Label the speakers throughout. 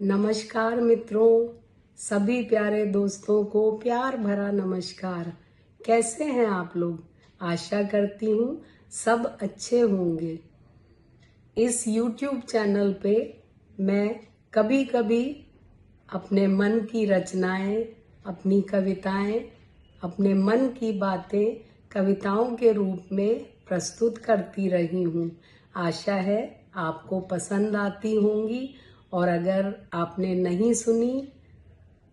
Speaker 1: नमस्कार मित्रों, सभी प्यारे दोस्तों को प्यार भरा नमस्कार। कैसे हैं आप लोग? आशा करती हूँ सब अच्छे होंगे। इस YouTube चैनल पे मैं कभी कभी अपने मन की रचनाएं, अपनी कविताएं, अपने मन की बातें कविताओं के रूप में प्रस्तुत करती रही हूँ। आशा है आपको पसंद आती होंगी, और अगर आपने नहीं सुनी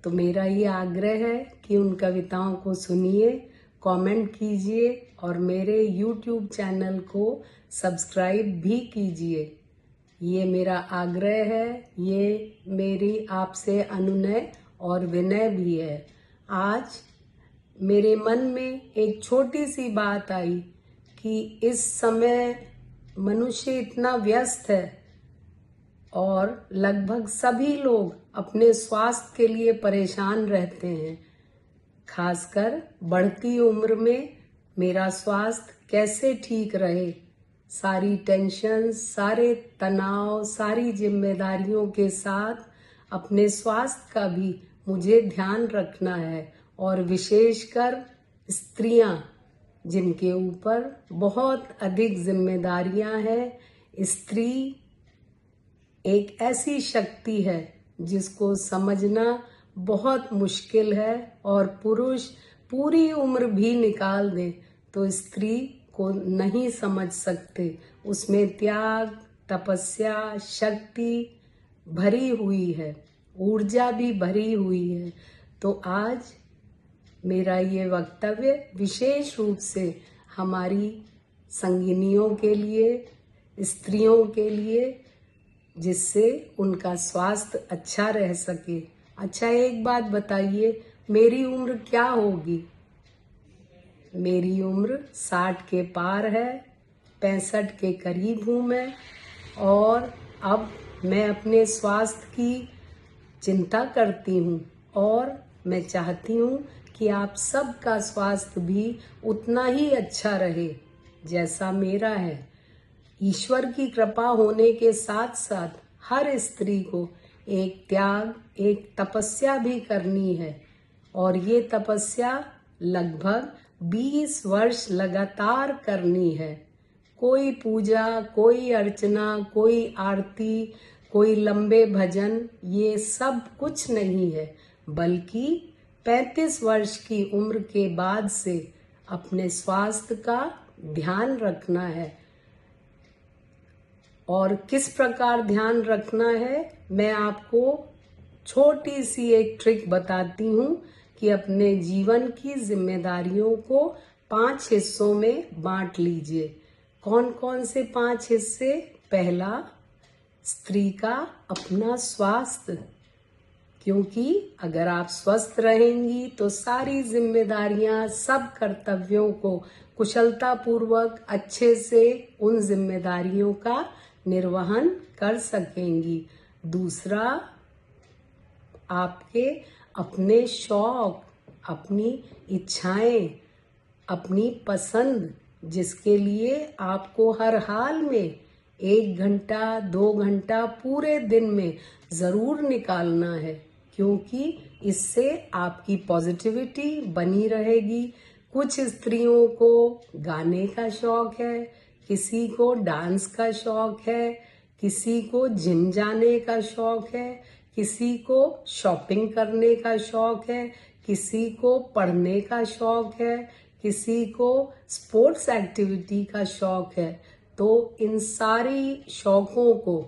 Speaker 1: तो मेरा ये आग्रह है कि उन कविताओं को सुनिए, कमेंट कीजिए और मेरे YouTube चैनल को सब्सक्राइब भी कीजिए। ये मेरा आग्रह है, ये मेरी आपसे अनुनय और विनय भी है। आज मेरे मन में एक छोटी सी बात आई कि इस समय मनुष्य इतना व्यस्त है और लगभग सभी लोग अपने स्वास्थ्य के लिए परेशान रहते हैं। खासकर बढ़ती उम्र में मेरा स्वास्थ्य कैसे ठीक रहे, सारी टेंशन, सारे तनाव, सारी जिम्मेदारियों के साथ अपने स्वास्थ्य का भी मुझे ध्यान रखना है। और विशेषकर स्त्रियां जिनके ऊपर बहुत अधिक जिम्मेदारियां हैं। स्त्री एक ऐसी शक्ति है जिसको समझना बहुत मुश्किल है, और पुरुष पूरी उम्र भी निकाल दे तो स्त्री को नहीं समझ सकते। उसमें त्याग, तपस्या, शक्ति भरी हुई है, ऊर्जा भी भरी हुई है। तो आज मेरा ये वक्तव्य विशेष रूप से हमारी संगिनियों के लिए, स्त्रियों के लिए, जिससे उनका स्वास्थ्य अच्छा रह सके। अच्छा, एक बात बताइए, मेरी उम्र क्या होगी? मेरी उम्र 60 के पार है, 65 के करीब हूँ मैं। और अब मैं अपने स्वास्थ्य की चिंता करती हूँ, और मैं चाहती हूँ कि आप सबका स्वास्थ्य भी उतना ही अच्छा रहे जैसा मेरा है। ईश्वर की कृपा होने के साथ साथ हर स्त्री को एक त्याग, एक तपस्या भी करनी है। और ये तपस्या लगभग 20 वर्ष लगातार करनी है। कोई पूजा, कोई अर्चना, कोई आरती, कोई लंबे भजन, ये सब कुछ नहीं है, बल्कि 35 वर्ष की उम्र के बाद से अपने स्वास्थ्य का ध्यान रखना है। और किस प्रकार ध्यान रखना है, मैं आपको छोटी सी एक ट्रिक बताती हूँ कि अपने जीवन की जिम्मेदारियों को 5 हिस्सों में बांट लीजिए। कौन कौन से 5 हिस्से? पहला, स्त्री का अपना स्वास्थ्य, क्योंकि अगर आप स्वस्थ रहेंगी तो सारी जिम्मेदारियां, सब कर्तव्यों को कुशलता पूर्वक अच्छे से उन जिम्मेदारियों का निर्वहन कर सकेंगी। दूसरा, आपके अपने शौक, अपनी इच्छाएं, अपनी पसंद, जिसके लिए आपको हर हाल में 1 घंटा 2 घंटा पूरे दिन में जरूर निकालना है, क्योंकि इससे आपकी पॉजिटिविटी बनी रहेगी। कुछ स्त्रियों को गाने का शौक है, किसी को डांस का शौक है, किसी को जिम जाने का शौक है, किसी को शॉपिंग करने का शौक है, किसी को पढ़ने का शौक है, किसी को स्पोर्ट्स एक्टिविटी का शौक है। तो इन सारी शौकों को,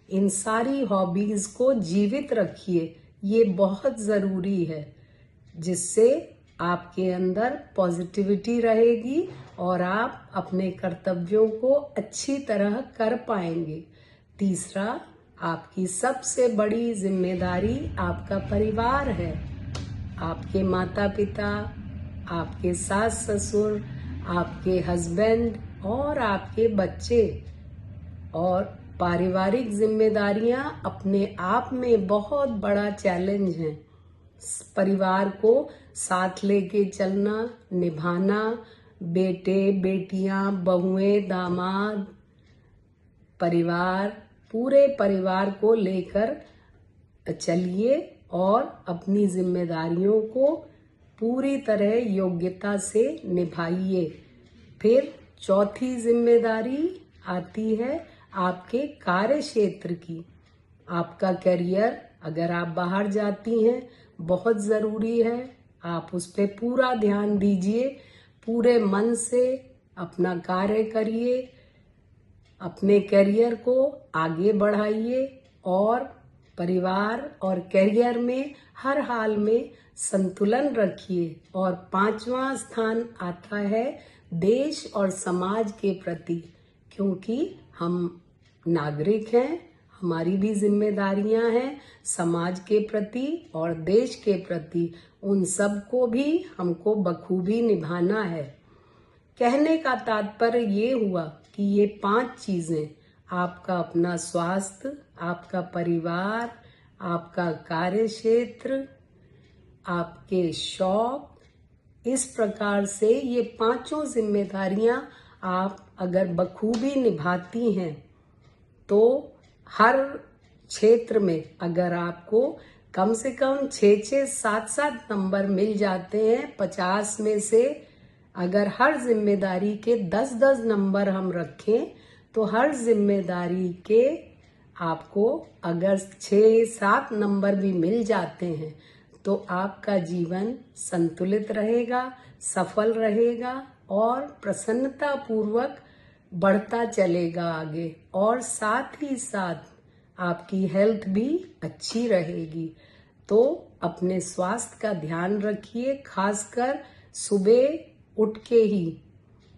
Speaker 1: इन सारी हॉबीज को जीवित रखिए, ये बहुत जरूरी है, जिससे आपके अंदर पॉजिटिविटी रहेगी और आप अपने कर्तव्यों को अच्छी तरह कर पाएंगे। तीसरा, आपकी सबसे बड़ी जिम्मेदारी आपका परिवार है। आपके माता पिता, आपके सास ससुर, आपके हस्बैंड और आपके बच्चे। और पारिवारिक जिम्मेदारियां अपने आप में बहुत बड़ा चैलेंज है। परिवार को साथ लेके चलना, निभाना, बेटे बेटियां, बहुएं, दामाद, परिवार, पूरे परिवार को लेकर चलिए और अपनी जिम्मेदारियों को पूरी तरह योग्यता से निभाइए। फिर चौथी जिम्मेदारी आती है आपके कार्य क्षेत्र की। आपका करियर, अगर आप बाहर जाती हैं, बहुत ज़रूरी है। आप उस पर पूरा ध्यान दीजिए, पूरे मन से अपना कार्य करिए, अपने करियर को आगे बढ़ाइए और परिवार और करियर में हर हाल में संतुलन रखिए। और 5वां स्थान आता है देश और समाज के प्रति, क्योंकि हम नागरिक हैं, हमारी भी जिम्मेदारियां हैं समाज के प्रति और देश के प्रति। उन सब को भी हमको बखूबी निभाना है। कहने का तात्पर्य ये हुआ कि ये 5 चीजें, आपका अपना स्वास्थ्य, आपका परिवार, आपका कार्य क्षेत्र, आपके शौक, इस प्रकार से ये 5 जिम्मेदारियां आप अगर बखूबी निभाती हैं तो हर क्षेत्र में अगर आपको कम से कम 6-6, 7-7 नंबर मिल जाते हैं 50 में से, अगर हर जिम्मेदारी के 10-10 नंबर हम रखें तो हर जिम्मेदारी के आपको अगर 6-7 नंबर भी मिल जाते हैं तो आपका जीवन संतुलित रहेगा, सफल रहेगा और प्रसन्नता पूर्वक बढ़ता चलेगा आगे। और साथ ही साथ आपकी हेल्थ भी अच्छी रहेगी। तो अपने स्वास्थ्य का ध्यान रखिए, खासकर सुबह उठ के ही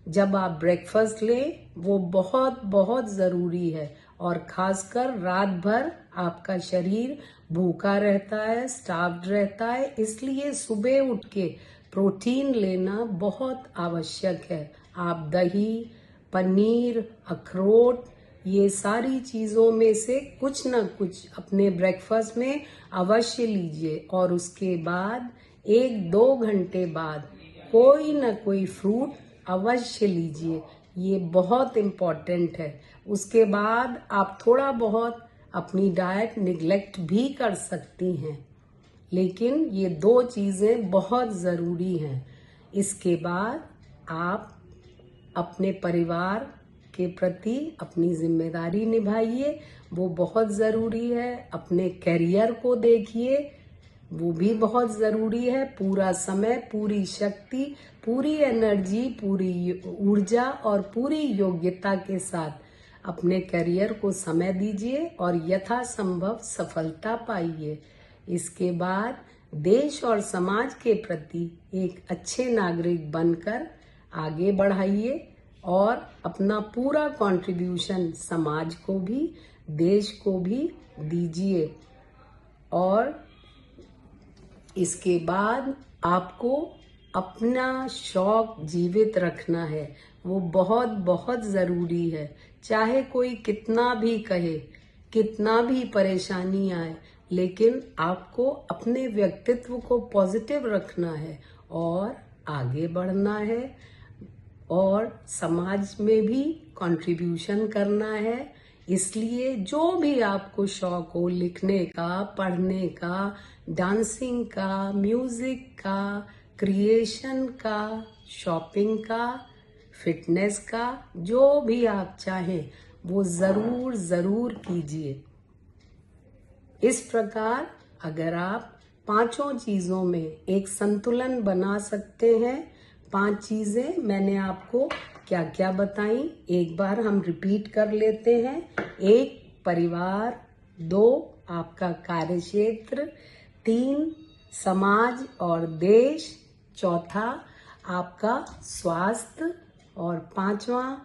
Speaker 1: जब आप ब्रेकफास्ट लें, वो बहुत बहुत ज़रूरी है। और खासकर रात भर आपका शरीर भूखा रहता है, स्टार्व्ड रहता है, इसलिए सुबह उठ के प्रोटीन लेना बहुत आवश्यक है। आप दही, पनीर, अखरोट, ये सारी चीज़ों में से कुछ न कुछ अपने ब्रेकफास्ट में अवश्य लीजिए। और उसके बाद 1-2 घंटे बाद कोई न कोई फ्रूट अवश्य लीजिए, ये बहुत इम्पोर्टेंट है। उसके बाद आप थोड़ा बहुत अपनी डाइट निगलेक्ट भी कर सकती हैं, लेकिन ये 2 चीज़ें बहुत ज़रूरी हैं। इसके बाद आप अपने परिवार के प्रति अपनी जिम्मेदारी निभाइए, वो बहुत ज़रूरी है। अपने करियर को देखिए, वो भी बहुत ज़रूरी है। पूरा समय, पूरी शक्ति, पूरी एनर्जी, पूरी ऊर्जा और पूरी योग्यता के साथ अपने करियर को समय दीजिए और यथासंभव सफलता पाइए। इसके बाद देश और समाज के प्रति एक अच्छे नागरिक बनकर आगे बढ़ाइए और अपना पूरा कंट्रीब्यूशन समाज को भी, देश को भी दीजिए। और इसके बाद आपको अपना शौक जीवित रखना है, वो बहुत बहुत ज़रूरी है। चाहे कोई कितना भी कहे, कितना भी परेशानी आए, लेकिन आपको अपने व्यक्तित्व को पॉजिटिव रखना है और आगे बढ़ना है और समाज में भी कंट्रीब्यूशन करना है। इसलिए जो भी आपको शौक हो, लिखने का, पढ़ने का, डांसिंग का, म्यूजिक का, क्रिएशन का, शॉपिंग का, फिटनेस का, जो भी आप चाहें वो ज़रूर ज़रूर कीजिए। इस प्रकार अगर आप 5 चीज़ों में एक संतुलन बना सकते हैं, 5 चीज़ें मैंने आपको क्या क्या बताई, एक बार हम रिपीट कर लेते हैं। 1 परिवार, 2 आपका कार्यक्षेत्र, 3 समाज और देश, 4 आपका स्वास्थ्य और 5वां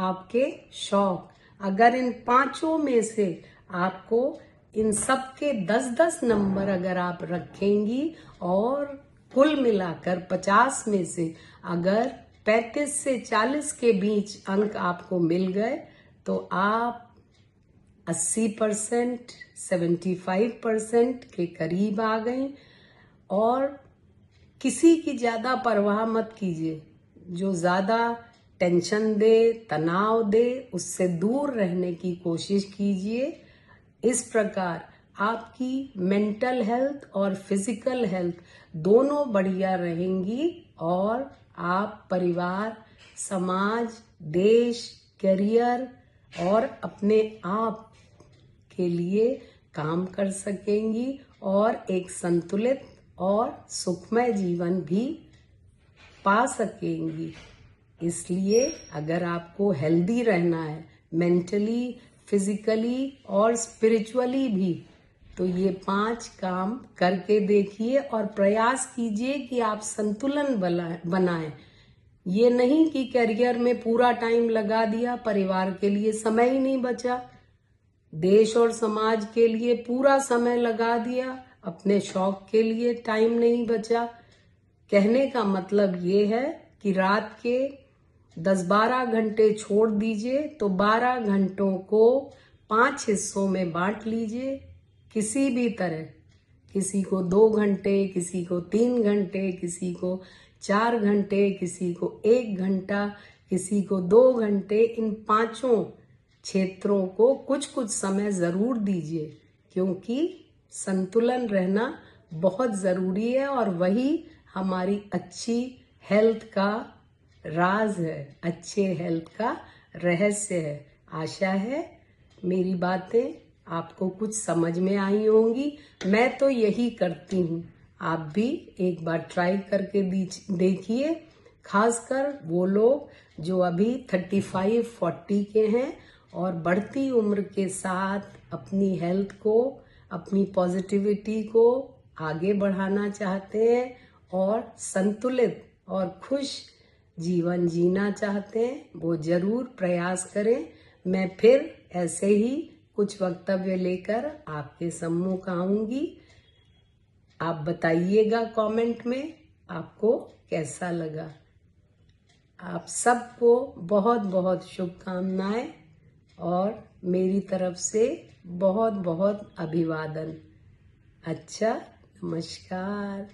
Speaker 1: आपके शौक। अगर इन 5 में से आपको इन सब के 10-10 नंबर अगर आप रखेंगी और कुल मिलाकर 50 में से अगर 35 से 40 के बीच अंक आपको मिल गए तो आप 80%, 75% के करीब आ गई। और किसी की ज़्यादा परवाह मत कीजिए, जो ज़्यादा टेंशन दे, तनाव दे, उससे दूर रहने की कोशिश कीजिए। इस प्रकार आपकी मेंटल हेल्थ और फिजिकल हेल्थ दोनों बढ़िया रहेंगी और आप परिवार, समाज, देश, करियर और अपने आप के लिए काम कर सकेंगी और एक संतुलित और सुखमय जीवन भी पा सकेंगी। इसलिए अगर आपको हेल्दी रहना है मेंटली, फिजिकली और स्पिरिचुअली भी, तो ये 5 काम करके देखिए और प्रयास कीजिए कि आप संतुलन बनाएं। ये नहीं कि करियर में पूरा टाइम लगा दिया, परिवार के लिए समय ही नहीं बचा, देश और समाज के लिए पूरा समय लगा दिया, अपने शौक के लिए टाइम नहीं बचा। कहने का मतलब ये है कि रात के 10-12 घंटे छोड़ दीजिए तो 12 घंटों को 5 हिस्सों में बांट लीजिए किसी भी तरह। किसी को 2 घंटे, किसी को 3 घंटे, किसी को 4 घंटे, किसी को 1 घंटा, किसी को 2 घंटे। इन 5 क्षेत्रों को कुछ कुछ समय जरूर दीजिए, क्योंकि संतुलन रहना बहुत जरूरी है और वही हमारी अच्छी हेल्थ का राज है, अच्छे हेल्थ का रहस्य है। आशा है मेरी बातें आपको कुछ समझ में आई होंगी। मैं तो यही करती हूँ, आप भी एक बार ट्राई करके देखिए। खासकर वो लोग जो अभी 35-40 के हैं और बढ़ती उम्र के साथ अपनी हेल्थ को, अपनी पॉजिटिविटी को आगे बढ़ाना चाहते हैं और संतुलित और खुश जीवन जीना चाहते हैं, वो जरूर प्रयास करें। मैं फिर ऐसे ही कुछ वक्तव्य लेकर आपके सम्मुख आऊंगी। आप बताइएगा कमेंट में आपको कैसा लगा। आप सबको बहुत बहुत शुभकामनाएं और मेरी तरफ से बहुत बहुत अभिवादन। अच्छा, नमस्कार।